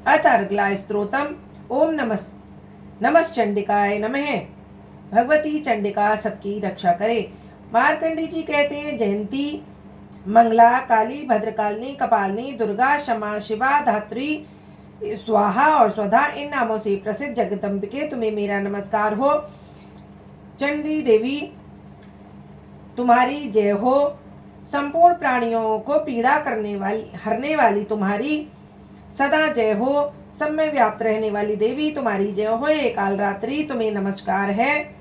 अथ अर्गला स्तोत्रम। ओम नमश्चंडिकाय नमः। भगवती चंडिका सबकी रक्षा करे। मार्कंडी जी कहते हैं, जयंती, मंगला, काली, भद्रकालिनी, कपालिनी, दुर्गा, क्षमा, शिवा, धात्री, स्वाहा और स्वधा, इन नामों से प्रसिद्ध जगदम्बिके तुम्हें मेरा नमस्कार हो। चंडी देवी तुम्हारी जय हो। संपूर्ण प्राणियों को पीड़ा हरने वाली तुम्हारी सदा जय हो। सब में व्याप्त रहने वाली देवी तुम्हारी जय हो। हे काल रात्रि तुम्हें नमस्कार है।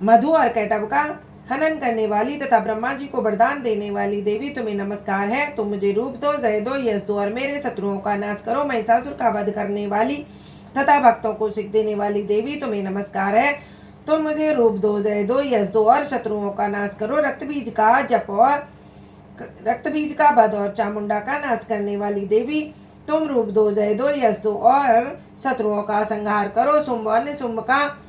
मधु और कैटव का हनन करने वाली तथा ब्रह्मा जी को वरदान देने वाली देवी तुम्हें नमस्कार है। तुम मुझे रूप दो, जय दो, यश दो और मेरे शत्रुओं का नाश करो। महिषासुर का वध करने वाली तथा भक्तों को सिख देने वाली देवी तुम्हें नमस्कार है। तुम मुझे रूप दो, जय दो, यश दो और शत्रुओं का नाश करो। रक्त बीज का वध और चामुंडा का नाश करने वाली देवी तुम रूप दो, जय दो, यश दो और शत्रुओं का संहार करो। शुंभ और निशुंभ का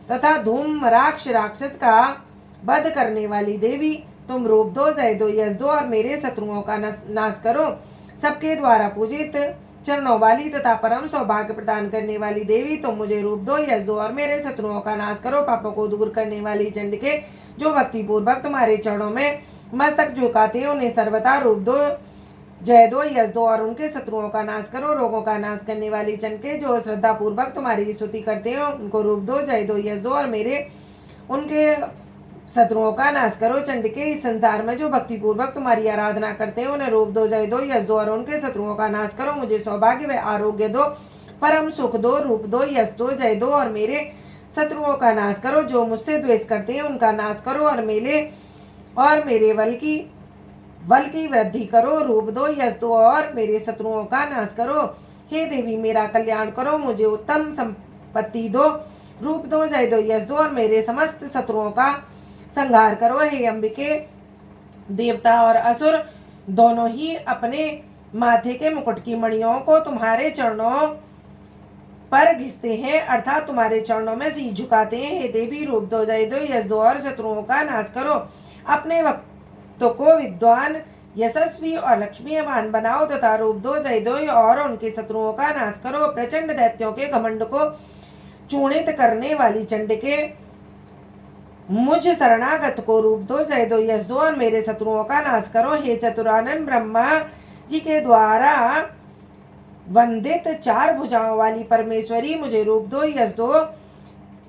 तथा धूम राक्षस का वध करने वाली देवी तुम रूप दो, जय दो, यश दो और मेरे शत्रुओं का नाश करो। सबके द्वारा पूजित चरणों वाली तथा परम सौभाग्य प्रदान करने वाली देवी तुम मुझे रूप दो, यश दो और मेरे शत्रुओं का नाश करो। पापों को दूर करने वाली चंडिके, जो भक्ति पूर्वक तुम्हारे चरणों में मस्तक झुकाते हैं, उन्हें सर्वथा रूप दो, जय दो, यश दो और उनके शत्रुओं का नाश करो। रोगों का नाश करने वाली चंडिके, जो श्रद्धा पूर्वक तुम्हारी स्तुति करते हैं, उनको रूप दो, जय दो, यश दो और मेरे उनके शत्रुओं का नाश करो। चंडिके, इस संसार में जो भक्ति पूर्वक तुम्हारी आराधना करते हैं, उन्हें रूप दो, जय दो, यश दो और उनके शत्रुओं का नाश करो। मुझे सौभाग्य व आरोग्य दो, परम सुख दो, रूप दो, यश दो, जय दो और मेरे शत्रुओं का नाश करो। जो मुझसे द्वेष करते हैं, उनका नाश करो और मेरे बल की वृद्धि करो। रूप दो, यश दो और मेरे शत्रुओं का नाश करो। हे देवी, मेरा कल्याण करो, मुझे उत्तम संपत्ति दो। रूप दो, जय दो, यश दो और मेरे समस्त शत्रुओं का संहार करो। हे अंबिके, देवता और असुर दोनों ही अपने माथे के मुकुट की मणियों को तुम्हारे चरणों पर घिसते हैं, अर्थात तुम्हारे चरणों में शीश झुकाते हैं। हे देवी, रूप दो, जय दो, यश दो और शत्रुओं का नाश करो। अपने भक्तों को विद्वान, यशस्वी और लक्ष्मीवान बनाओ तथा रूप दो, जय दो और उनके शत्रुओं का नाश करो। प्रचंड दैत्यों के घमंड को चूर्णित करने वाली चंडिके, मुझ शरणागत को रूप दो, जय दो, यश दो और मेरे शत्रुओं का नाश करो। हे चतुरानन ब्रह्मा जी के द्वारा वंदित चार भुजाओं वाली परमेश्वरी, मुझे रूप दो, यश दो,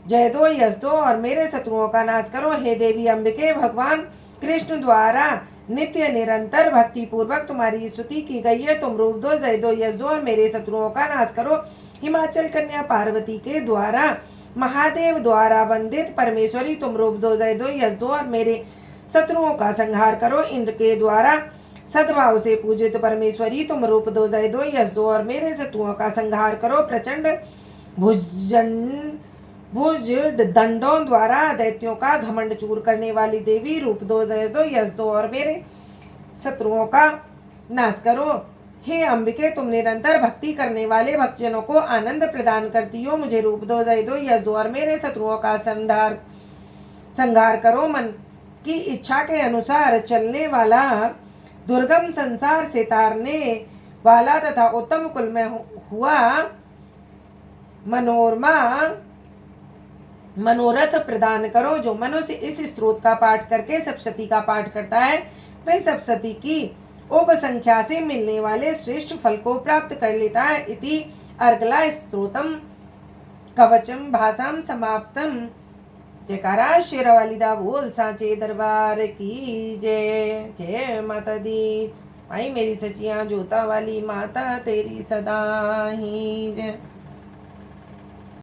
जय दो, यश दो और मेरे शत्रुओं का नाश करो। हे देवी अंबिके, भगवान कृष्ण द्वारा नित्य निरंतर भक्ति पूर्वक तुम्हारी स्तुति की गई है। तुम रूप दो, जय दो, यश दो और मेरे शत्रुओं का नाश करो। हिमाचल कन्या पार्वती के द्वारा महादेव द्वारा वंदित परमेश्वरी, तुम रूप दो, जय दो, यश दो और मेरे शत्रुओं का संहार करो। इंद्र के द्वारा सद्भाव से पूजित परमेश्वरी, तुम रूप दो, जय दो, यश दो और मेरे शत्रुओं का संहार करो। प्रचंड भुज दंडों द्वारा दैत्यों का घमंड चूर करने वाली देवी, रूप दो, जय दो, यश दो और मेरे शत्रुओं का नाश करो। हे अंबिके, तुम निरंतर भक्ति करने वाले भक्तजनों को आनंद प्रदान करती हो। मुझे रूप दो, जय दो, यश दो और मेरे शत्रुओं का संहार करो। मन की इच्छा के अनुसार चलने वाला, दुर्गम संसार से तारने वाला तथा उत्तम कुल में हुआ मनोरथ प्रदान करो। जो मनुष्य इस स्तोत्र का पाठ करके सप्तशती का पाठ करता है, वह सप्तशती की उपसंख्या से मिलने वाले श्रेष्ठ फल को प्राप्त कर लेता है। इति अर्गला स्तोत्रम कवचम भाषाम समाप्तम। जयकारा शेरावाली दा बोल सांचे दरबार की जय। जय माता दी। आई मेरी सचियां जोता वाली माता तेरी सदा ही जय।